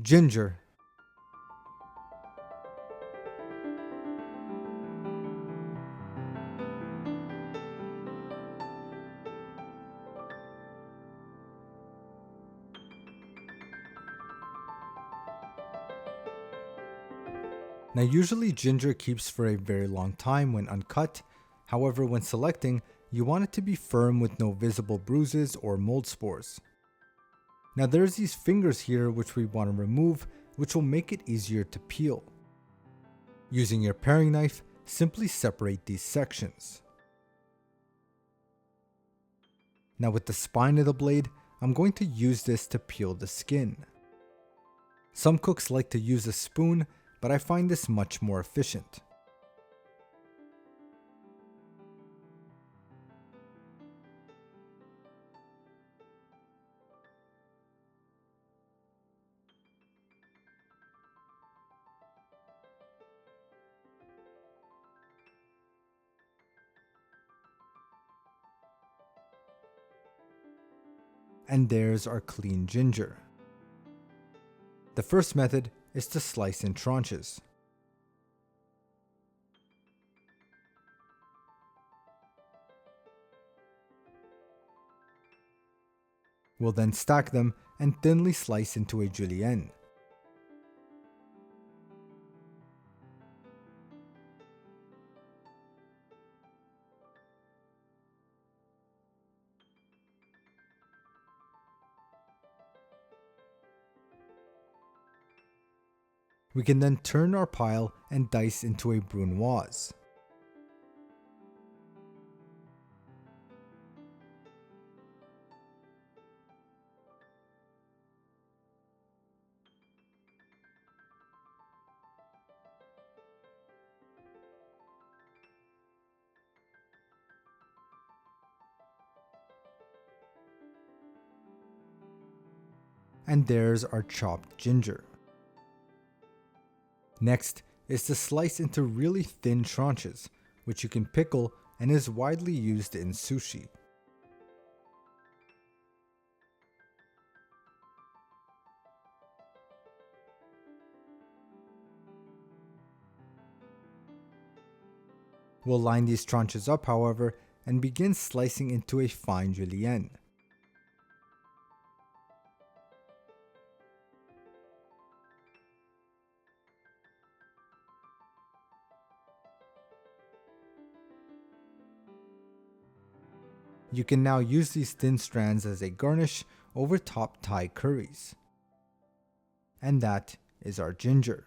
Ginger. Now usually ginger keeps for a very long time when uncut, however when selecting, you want it to be firm with no visible bruises or mold spores. Now there's these fingers here which we want to remove, which will make it easier to peel. Using your paring knife, simply separate these sections. Now with the spine of the blade, I'm going to use this to peel the skin. Some cooks like to use a spoon, but I find this much more efficient. And there's our clean ginger. The first method is to slice in tranches. We'll then stack them and thinly slice into a julienne. We can then turn our pile and dice into a brunoise. And there's our chopped ginger. Next is to slice into really thin tranches, which you can pickle and is widely used in sushi. We'll line these tranches up, however, and begin slicing into a fine julienne. You can now use these thin strands as a garnish over top Thai curries. And that is our ginger.